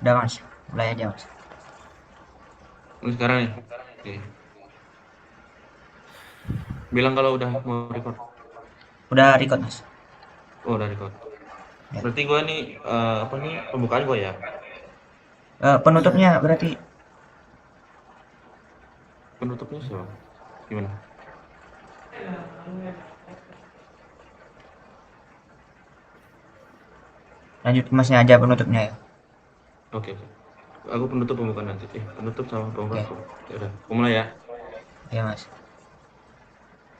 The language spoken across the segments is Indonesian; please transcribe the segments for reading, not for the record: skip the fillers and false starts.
Udah mas, mulai aja mas. Ini sekarang nih. Oke. Bilang kalau udah mau record. Udah record mas. Oh, udah record. Ya. Berarti gua nih apa nih pembukaan gua ya? Penutupnya berarti Penutupnya siapa? Gimana? lanjut masnya aja penutupnya ya. Oke, oke. Aku penutup pembukaan nanti. Penutup sama Oke, pembukaanku. Ya udah, aku mulai ya. ya mas.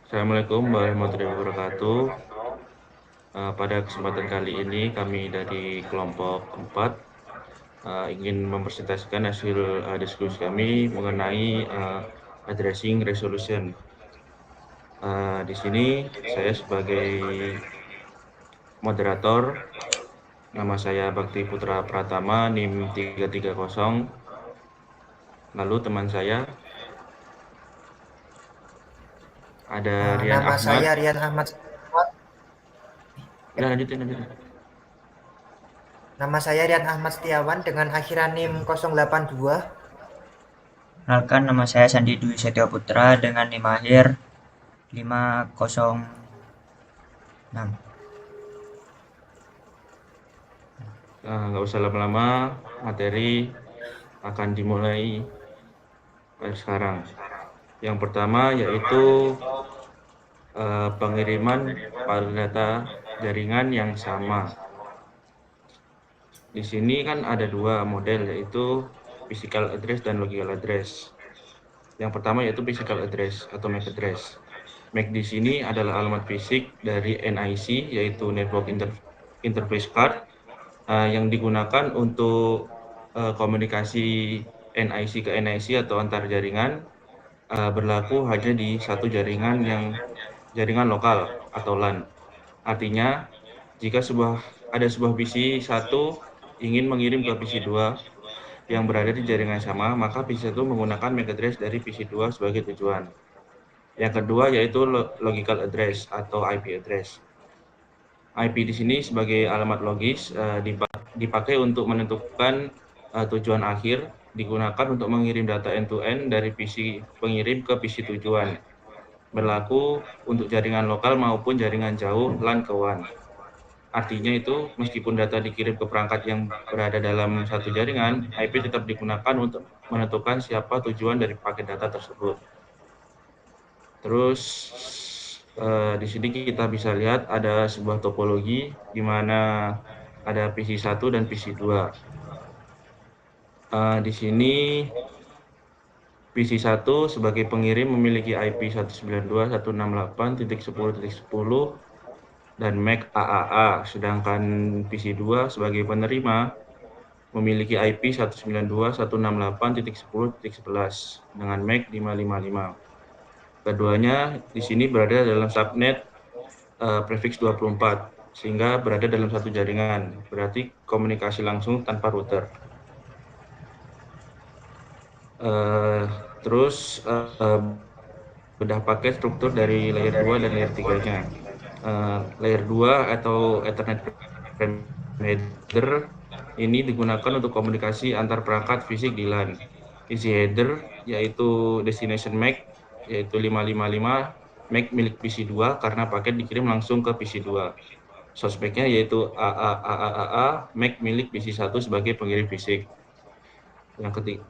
Assalamualaikum warahmatullahi wabarakatuh. Pada kesempatan kali ini kami dari kelompok 4 ingin mempresentasikan hasil diskusi kami mengenai addressing resolution. Di sini saya sebagai moderator, nama saya Bakti Putra Pratama, NIM 330. Lalu teman saya ada Rian Nama Ahmad. saya Rian Ahmad Setiawan. Udah lanjutin, lanjutin. Nama saya Rian Ahmad Setiawan dengan akhiran NIM 082. Kenalkan nama saya Sandi Dwi Setio Putra dengan NIM akhir 506. Nggak usah lama-lama, materi akan dimulai sekarang. Yang pertama yaitu pengiriman file data jaringan yang sama. Di sini kan ada dua model, yaitu physical address dan logical address. Yang pertama yaitu physical address atau MAC address. MAC di sini adalah alamat fisik dari NIC, yaitu Network Interface Card, yang digunakan untuk komunikasi NIC ke NIC atau antar jaringan, berlaku hanya di satu jaringan yang jaringan lokal atau LAN. Artinya, jika ada sebuah PC 1 ingin mengirim ke PC 2 yang berada di jaringan sama, maka PC 1 menggunakan MAC address dari PC 2 sebagai tujuan. Yang kedua yaitu logical address atau IP address. IP di sini sebagai alamat logis dipakai untuk menentukan tujuan akhir, digunakan untuk mengirim data end-to-end dari PC pengirim ke PC tujuan. Berlaku untuk jaringan lokal maupun jaringan jauh LAN ke WAN. Artinya itu meskipun data dikirim ke perangkat yang berada dalam satu jaringan, IP tetap digunakan untuk menentukan siapa tujuan dari paket data tersebut. Terus di sini kita bisa lihat ada sebuah topologi di mana ada PC 1 dan PC 2. Di sini PC 1 sebagai pengirim memiliki IP 192.168.10.10 dan MAC AAA, sedangkan PC 2 sebagai penerima memiliki IP 192.168.10.11 dengan MAC 555. Keduanya di sini berada dalam subnet prefix 24, sehingga berada dalam satu jaringan, berarti komunikasi langsung tanpa router. Terus bedah paket struktur dari layer 2 dan layer 3-nya. Layer 2 atau Ethernet Frame Header ini digunakan untuk komunikasi antar perangkat fisik di LAN. Isi header yaitu destination MAC yaitu 555 MAC milik PC 2 karena paket dikirim langsung ke PC 2. Source MAC-nya yaitu AAAAA MAC milik PC 1 sebagai pengirim fisik.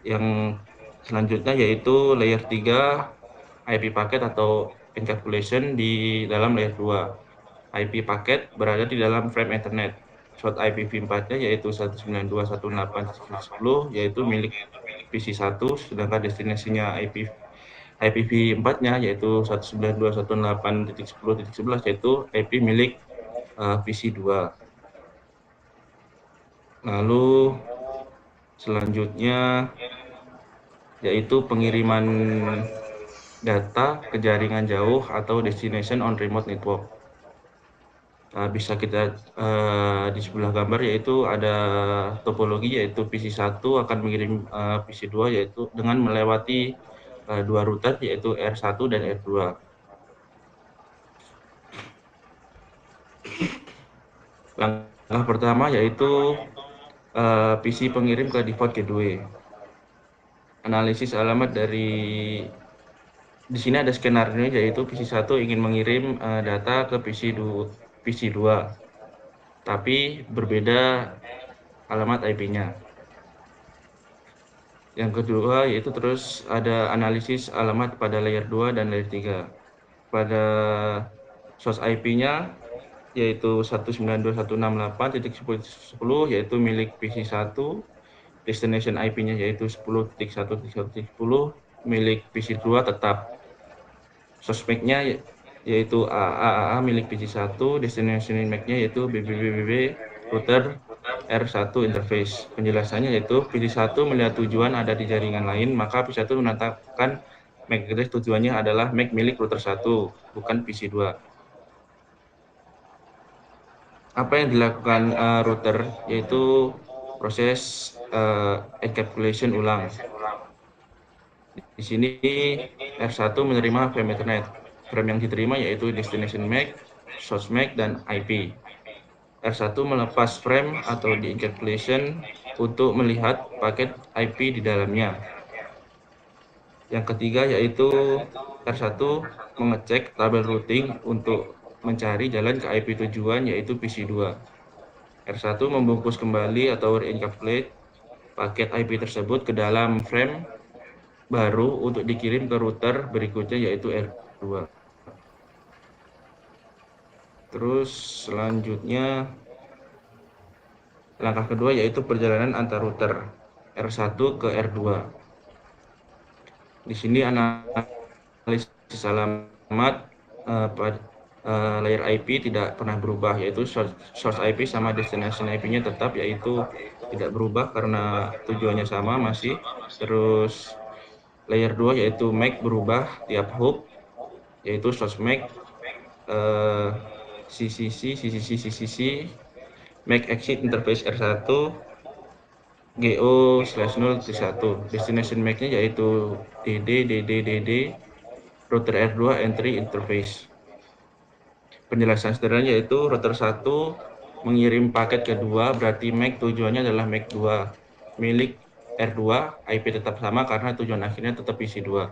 Yang selanjutnya yaitu layer 3 IP paket atau encapsulation di dalam layer 2. IP paket berada di dalam frame Ethernet. Slot IPv4-nya yaitu 192.168.10 yaitu milik PC 1, sedangkan destinasinya IPv4-nya yaitu 192.168.10.11 yaitu IP milik PC 2. Lalu selanjutnya yaitu pengiriman data ke jaringan jauh atau destination on remote network. Bisa kita di sebelah gambar yaitu ada topologi yaitu PC 1 akan mengirim PC 2 yaitu dengan melewati dua router yaitu R1 dan R2. Langkah pertama yaitu PC pengirim ke default gateway. Analisis alamat dari di sini ada skenario, yaitu PC1 ingin mengirim data ke PC2, tapi berbeda alamat IP-nya. Yang kedua yaitu terus ada analisis alamat pada layer 2 dan layer 3. Pada source IP-nya yaitu 192.168.10.10 yaitu milik PC1, destination IP-nya yaitu 10.1.1.10 milik PC2 tetap. Source MAC-nya yaitu AAA milik PC1, destination MAC-nya yaitu BBBBB router R1 interface. Penjelasannya yaitu PC1 melihat tujuan ada di jaringan lain, maka PC1 menetapkan MAC address tujuannya adalah MAC milik router 1, bukan PC2. Apa yang dilakukan router yaitu proses encapsulation ulang. Di sini R1 menerima frame Ethernet. Frame yang diterima yaitu destination MAC, source MAC, dan IP. R1 melepas frame atau di encapsulation untuk melihat paket IP di dalamnya. Yang ketiga yaitu R1 mengecek tabel routing untuk mencari jalan ke IP tujuan yaitu PC2. R1 membungkus kembali atau re-encapsulate paket IP tersebut ke dalam frame baru untuk dikirim ke router berikutnya yaitu R2. Terus selanjutnya langkah kedua yaitu perjalanan antar router R1 ke R2. Di sini analisis alamat layer IP tidak pernah berubah, yaitu source IP sama destination IP-nya tetap, yaitu tidak berubah karena tujuannya sama masih. Terus layer 2 yaitu MAC berubah tiap hop, yaitu source MAC, CCC, MAC exit interface R1, GO/0T1. Destination MAC-nya yaitu DD, router R2 entry interface. Penjelasan sederhana yaitu router 1 mengirim paket kedua, berarti MAC tujuannya adalah MAC 2 milik R2, IP tetap sama karena tujuan akhirnya tetap PC2.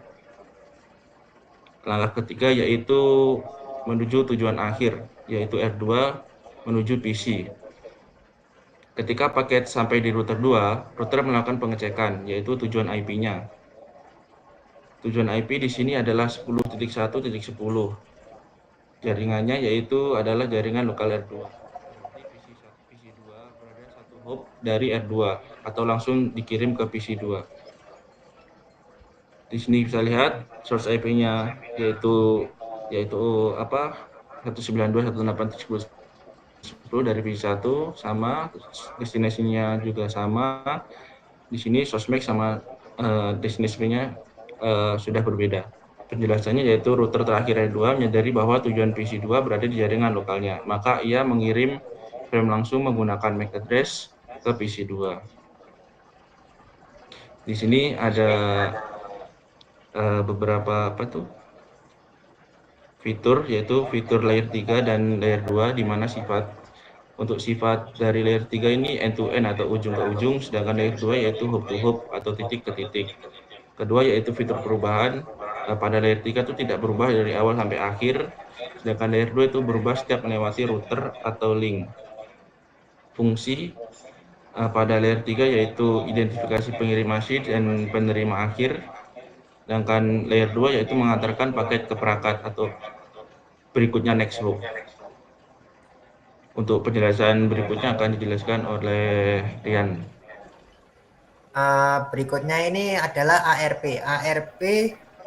Langkah ketiga yaitu menuju tujuan akhir, yaitu R2 menuju PC. Ketika paket sampai di router 2, router melakukan pengecekan, yaitu tujuan IP-nya. Tujuan IP di sini adalah 10.1.10. Jaringannya yaitu adalah jaringan lokal R2. Berarti PC2 berada satu hop dari R2 atau langsung dikirim ke PC2. Di sini bisa lihat source IP-nya yaitu 192.168.10 dari PC1 sama, destinasinya juga sama. Di sini source MAC sama destinasinya sudah berbeda. Penjelasannya yaitu router terakhir R2 menyadari bahwa tujuan PC2 berada di jaringan lokalnya, maka ia mengirim frame langsung menggunakan MAC address ke PC2. Di sini ada beberapa fitur, yaitu fitur layer 3 dan layer 2, di mana untuk sifat dari layer 3 ini end to end atau ujung ke ujung, sedangkan layer 2 yaitu hop to hop atau titik ke titik. Kedua yaitu fitur perubahan pada layer 3 itu tidak berubah dari awal sampai akhir, sedangkan layer 2 itu berubah setiap melewati router atau link. Fungsi pada layer 3 yaitu identifikasi pengirim masih dan penerima akhir, sedangkan layer 2 yaitu mengantarkan paket ke perangkat atau berikutnya next hop. Untuk penjelasan berikutnya akan dijelaskan oleh Rian. Berikutnya ini adalah ARP. ARP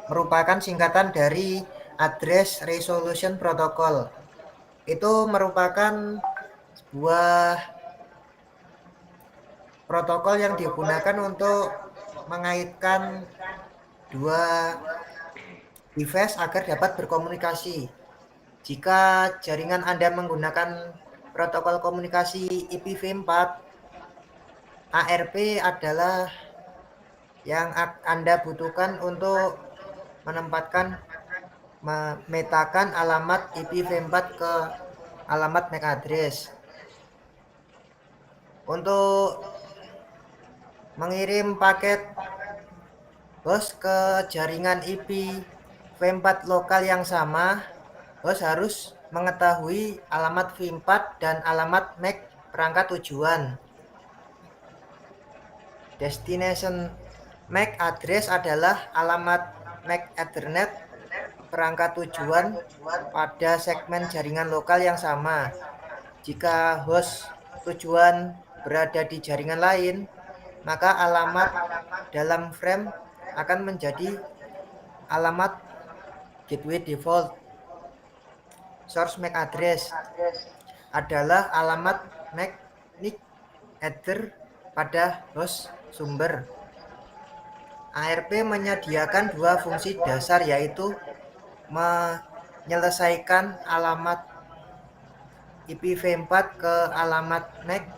merupakan singkatan dari Address Resolution Protocol. Itu merupakan sebuah protokol yang digunakan untuk mengaitkan dua device agar dapat berkomunikasi. Jika jaringan Anda menggunakan protokol komunikasi IPv4, ARP adalah yang Anda butuhkan untuk memetakan alamat IPv4 ke alamat MAC address. Untuk mengirim paket host ke jaringan IP v4 lokal yang sama, host harus mengetahui alamat v4 dan alamat MAC perangkat tujuan. Destination MAC address adalah alamat MAC Ethernet perangkat tujuan pada segmen jaringan lokal yang sama. Jika host tujuan berada di jaringan lain, maka alamat dalam frame akan menjadi alamat gateway default. Source MAC address adalah alamat MAC NIC header pada host sumber. ARP menyediakan dua fungsi dasar, yaitu menyelesaikan alamat IPv4 ke alamat MAC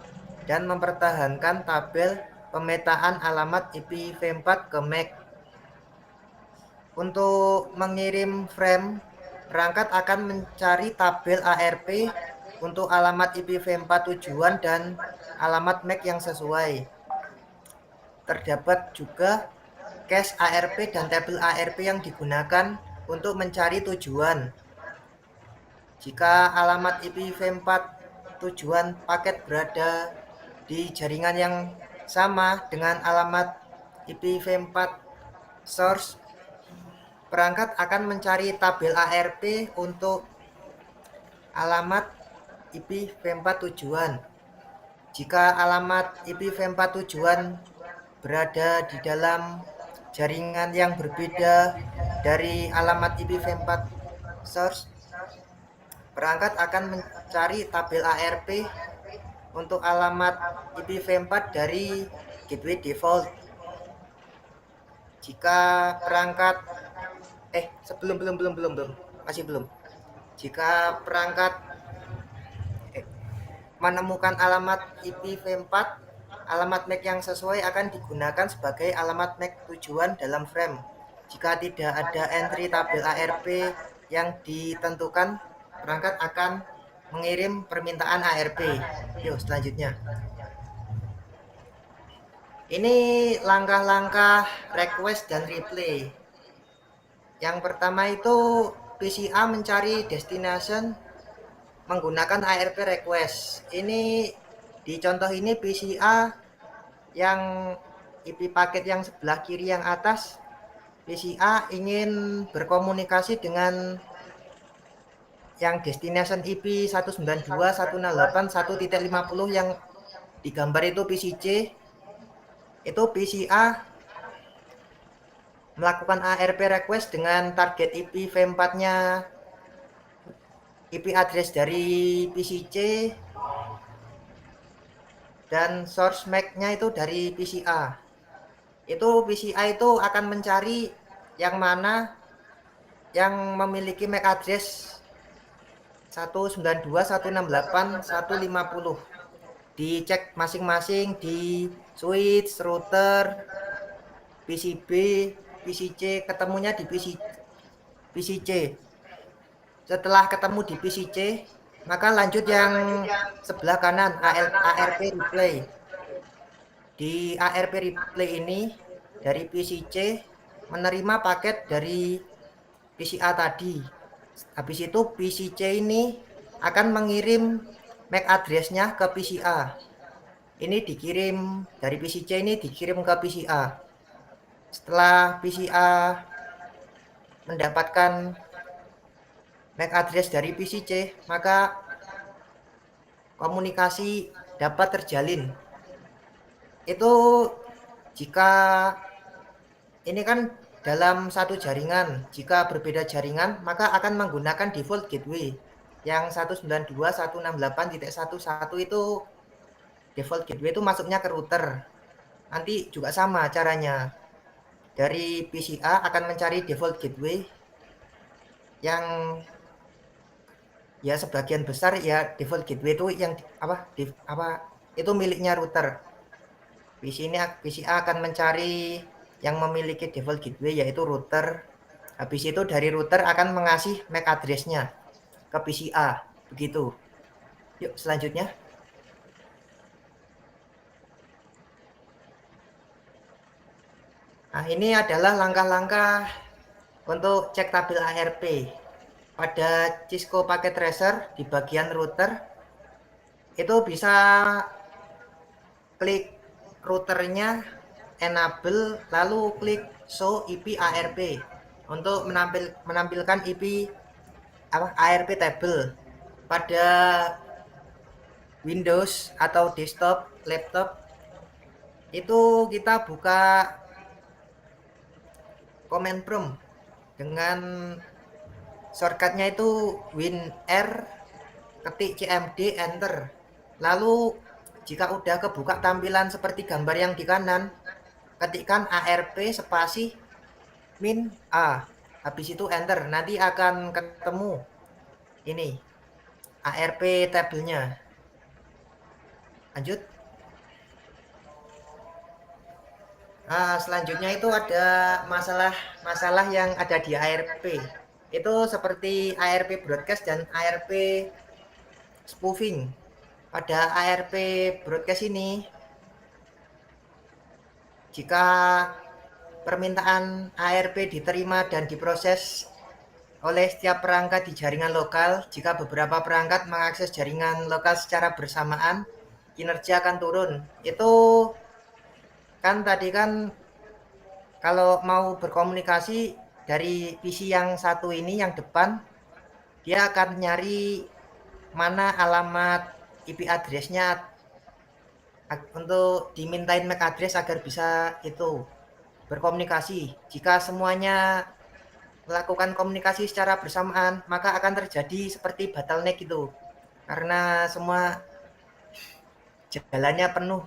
dan mempertahankan tabel pemetaan alamat IPv4 ke MAC. Untuk mengirim frame, perangkat akan mencari tabel ARP untuk alamat IPv4 tujuan dan alamat MAC yang sesuai. Terdapat juga cache ARP dan tabel ARP yang digunakan untuk mencari tujuan. Jika alamat IPv4 tujuan paket berada di jaringan yang sama dengan alamat IPv4 source, perangkat akan mencari tabel ARP untuk alamat IPv4 tujuan. Jika alamat IPv4 tujuan berada di dalam jaringan yang berbeda dari alamat IPv4 source, perangkat akan mencari tabel ARP untuk alamat IPv4 dari gateway default. Jika perangkat Jika perangkat menemukan alamat IPv4, alamat MAC yang sesuai akan digunakan sebagai alamat MAC tujuan dalam frame. Jika tidak ada entry tabel ARP yang ditentukan, perangkat akan mengirim permintaan ARP. Yuk, selanjutnya. Ini langkah-langkah request dan replay. Yang pertama itu PCA mencari destination menggunakan ARP request. Ini di contoh ini PCA yang IP paket yang sebelah kiri yang atas, PCA ingin berkomunikasi dengan yang destination IP 192.168.1.50 yang digambar itu PCC. Itu PCA melakukan ARP request dengan target IP v4-nya IP address dari PCC dan source MAC-nya itu dari PCA. Itu PCA itu akan mencari yang mana yang memiliki MAC address 192.168.1.50. Dicek masing-masing di switch, router, PCB, PCC, ketemunya di PCC. Setelah ketemu di PCC, maka lanjut yang sebelah kanan, ARP replay. Di ARP replay ini dari PCC menerima paket dari PCA tadi. Habis itu PCC ini akan mengirim MAC address-nya ke PCA. Ini dikirim dari PCC, ini dikirim ke PCA. Setelah PCA mendapatkan MAC address dari PCC, maka komunikasi dapat terjalin. Itu jika ini kan dalam satu jaringan. Jika berbeda jaringan, maka akan menggunakan default gateway. Yang 192.168.1.1 itu default gateway itu masuknya ke router. Nanti juga sama caranya. Dari PCA akan mencari default gateway yang ya sebagian besar ya default gateway itu yang itu miliknya router. PCA akan mencari yang memiliki default gateway yaitu router. Habis itu dari router akan mengasih MAC address-nya ke PCA. Begitu. Yuk selanjutnya. Nah, ini adalah langkah-langkah untuk cek tabel ARP. Pada Cisco Packet Tracer di bagian router itu bisa klik routernya, enable, lalu klik show IP ARP untuk menampilkan IP ARP table. Pada Windows atau desktop, laptop itu kita buka command prompt dengan shortcutnya itu WinR, ketik CMD, enter. Lalu jika udah kebuka tampilan seperti gambar yang di kanan, ketikkan ARP spasi min A, habis itu enter. Nanti akan ketemu ini ARP tabelnya. Lanjut. Nah, selanjutnya itu ada masalah yang ada di ARP. Itu seperti ARP broadcast dan ARP spoofing. Pada ARP broadcast ini, jika permintaan ARP diterima dan diproses oleh setiap perangkat di jaringan lokal, jika beberapa perangkat mengakses jaringan lokal secara bersamaan, kinerja akan turun. Itu kan tadi kan kalau mau berkomunikasi dari PC yang satu ini, yang depan, dia akan nyari mana alamat IP address-nya untuk dimintain MAC address agar bisa itu berkomunikasi. Jika semuanya melakukan komunikasi secara bersamaan, maka akan terjadi seperti bottleneck itu. Karena semua jalannya penuh.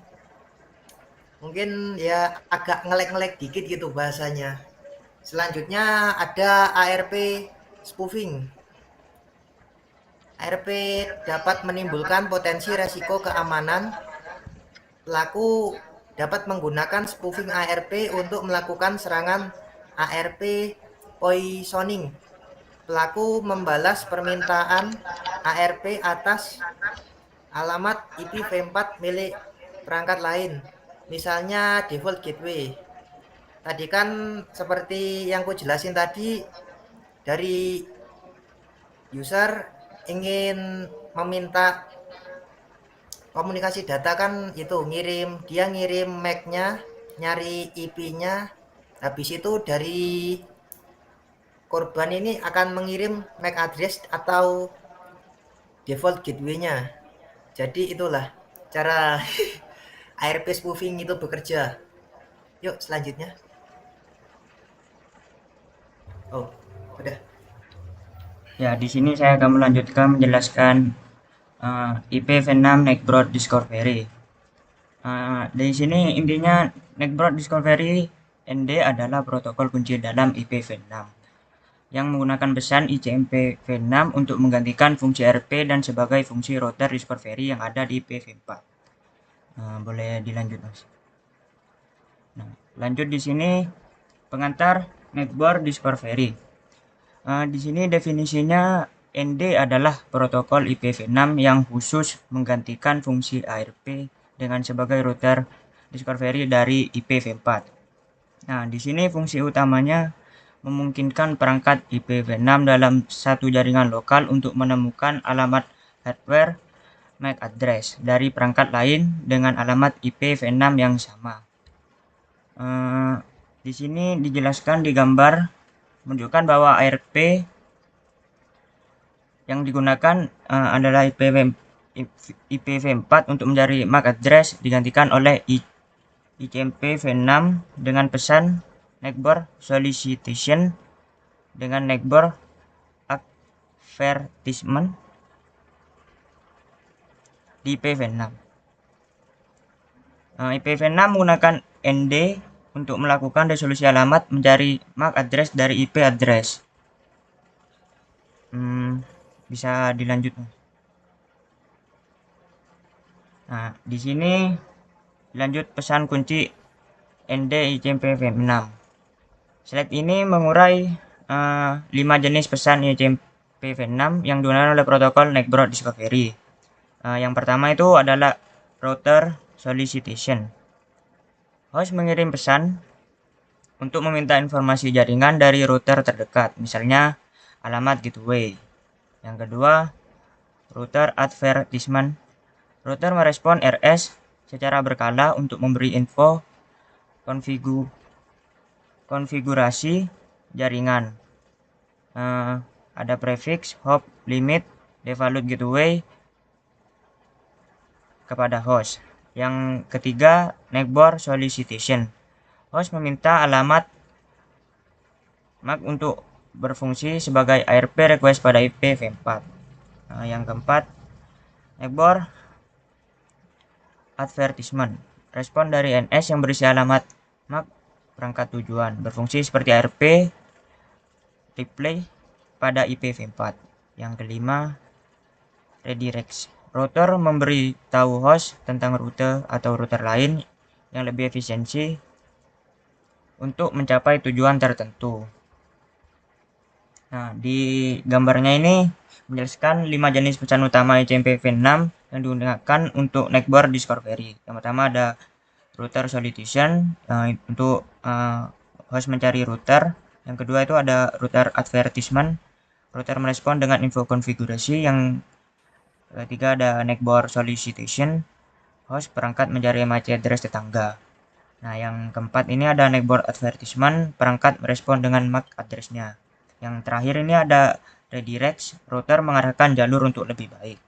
Mungkin ya agak ngelek-ngelek dikit gitu bahasanya. Selanjutnya ada ARP spoofing. ARP dapat menimbulkan potensi resiko keamanan. Pelaku dapat menggunakan spoofing ARP untuk melakukan serangan ARP poisoning. Pelaku membalas permintaan ARP atas alamat IP V4 milik perangkat lain, misalnya default gateway. Tadi kan seperti yang ku jelasin tadi, dari user ingin meminta komunikasi data kan itu dia ngirim MAC-nya, nyari IP-nya, habis itu dari korban ini akan mengirim MAC address atau default gateway-nya. Jadi itulah cara ARP spoofing itu bekerja. Yuk selanjutnya. Oh, udah. Ya, di sini saya akan melanjutkan menjelaskan IP V6 Neckbroad Discovery. Di sini intinya Neckbroad Discovery ND adalah protokol kunci dalam IP V6 yang menggunakan pesan ICMP V6 untuk menggantikan fungsi RP dan sebagai fungsi router discovery yang ada di IP V4. Boleh dilanjut, Mas. Nah, lanjut di sini pengantar Neckbroad Discovery. Di sini definisinya ND adalah protokol IPv6 yang khusus menggantikan fungsi ARP dengan sebagai router discovery dari IPv4. Nah, di sini fungsi utamanya memungkinkan perangkat IPv6 dalam satu jaringan lokal untuk menemukan alamat hardware MAC address dari perangkat lain dengan alamat IPv6 yang sama. Di sini dijelaskan di gambar menunjukkan bahwa ARP yang digunakan adalah IPv4 untuk mencari MAC address digantikan oleh ICMP V6 dengan pesan Neckbroad Solicitation dengan Neckbroad Advertisement di IPv6. IPv6 menggunakan ND untuk melakukan resolusi alamat mencari MAC address dari IP address. Bisa dilanjut. Nah, di sini lanjut pesan kunci ND ICMP V6. Slide ini mengurai 5 jenis pesan ICMP V6 yang digunakan oleh protokol Neckbroad Discovery. Yang pertama itu adalah router solicitation. Host mengirim pesan untuk meminta informasi jaringan dari router terdekat, misalnya alamat gateway. Yang kedua, router advertisement. Router merespon RS secara berkala untuk memberi info konfigurasi jaringan. Ada prefix, hop, limit, default gateway kepada host. Yang ketiga, neckboard solicitation. Host meminta alamat MAC untuk berfungsi sebagai ARP request pada IPv4. Yang keempat, neckboard advertisement. Respon dari NS yang berisi alamat MAC perangkat tujuan berfungsi seperti ARP replay pada IPv4. Yang kelima, redirect. Router memberi tahu host tentang rute atau router lain yang lebih efisiensi untuk mencapai tujuan tertentu. Nah, di gambarnya ini menjelaskan 5 jenis pesan utama ICMPv6 yang digunakan untuk neckboard discovery. Yang pertama ada router solicitation untuk host mencari router. Yang kedua itu ada router advertisement. Router merespon dengan info konfigurasi. Yang ketiga ada neckboard solicitation. Host perangkat mencari MAC address tetangga. Nah, yang keempat ini ada neckboard advertisement. Perangkat merespon dengan MAC address-nya. Yang terakhir ini ada redirect. Router mengarahkan jalur untuk lebih baik.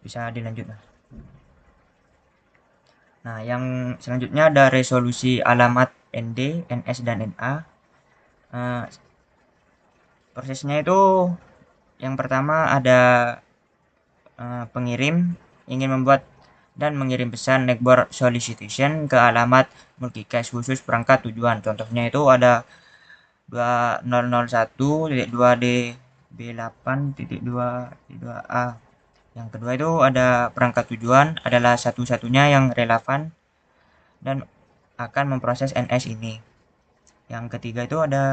Bisa dilanjut. Nah, yang selanjutnya ada resolusi alamat ND, NS, dan NA. Prosesnya itu yang pertama ada pengirim ingin membuat dan mengirim pesan neckboard solicitation ke alamat multicast khusus perangkat tujuan. Contohnya itu ada 2001.db8.2.2a. Yang kedua itu ada perangkat tujuan adalah satu-satunya yang relevan dan akan memproses NS ini. Yang ketiga itu ada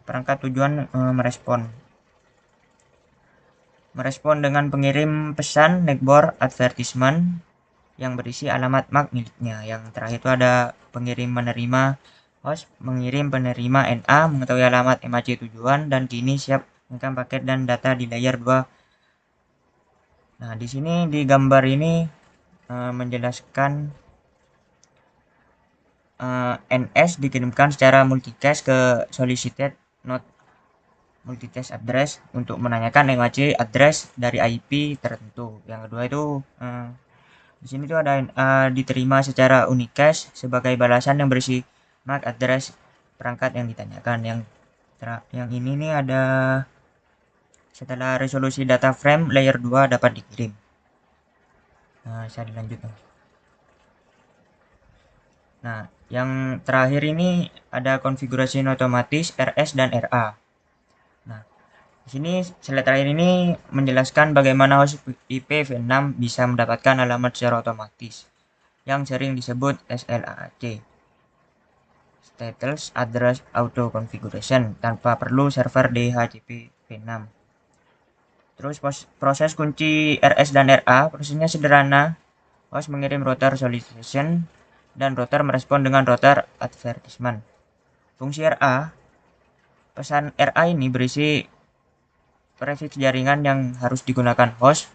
perangkat tujuan merespon dengan pengirim pesan neckboard advertisement yang berisi alamat MAC miliknya. Yang terakhir itu ada pengirim menerima. Host mengirim penerima NA mengetahui alamat MAC tujuan dan kini siap mengirim paket dan data di layer 2. Nah, di sini di gambar ini menjelaskan NS dikirimkan secara multicast ke solicited not multicast address untuk menanyakan MAC address dari IP tertentu. Yang kedua itu di sini tuh ada diterima secara unicast sebagai balasan yang berisi MAC address perangkat yang ditanyakan. Yang ini nih ada setelah resolusi data frame layer 2 dapat dikirim. Nah, saya dilanjut. Nah, yang terakhir ini ada konfigurasi otomatis RS dan RA. Nah, di sini slide terakhir ini menjelaskan bagaimana host IPv6 bisa mendapatkan alamat secara otomatis yang sering disebut SLAAC. Status Address Auto Configuration tanpa perlu server DHCP v6. Terus proses kunci RS dan RA prosesnya sederhana. Host mengirim router solicitation dan router merespon dengan router advertisement. Fungsi RA, pesan RA ini berisi prefix jaringan yang harus digunakan host.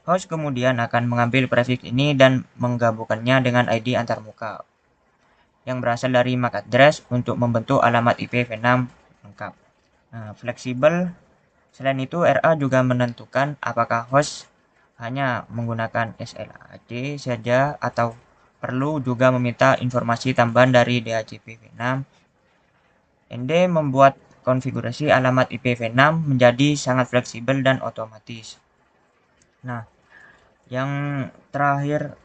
Host kemudian akan mengambil prefix ini dan menggabungkannya dengan ID antarmuka yang berasal dari MAC address untuk membentuk alamat IPv6 lengkap. Nah, fleksibel. Selain itu, RA juga menentukan apakah host hanya menggunakan SLAAC saja atau perlu juga meminta informasi tambahan dari DHCP-v6. ND membuat konfigurasi alamat IPv6 menjadi sangat fleksibel dan otomatis. Nah, yang terakhir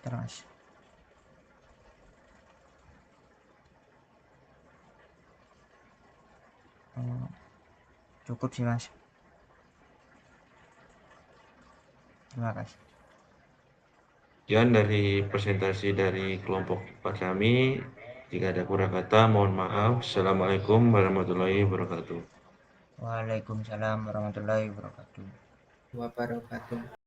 terus cukup sih, Mas. Terima kasih. Sekian dari presentasi dari kelompok 4 kami. Jika ada kurang kata, mohon maaf. Assalamualaikum warahmatullahi wabarakatuh. Waalaikumsalam warahmatullahi wabarakatuh. wabarakatuh.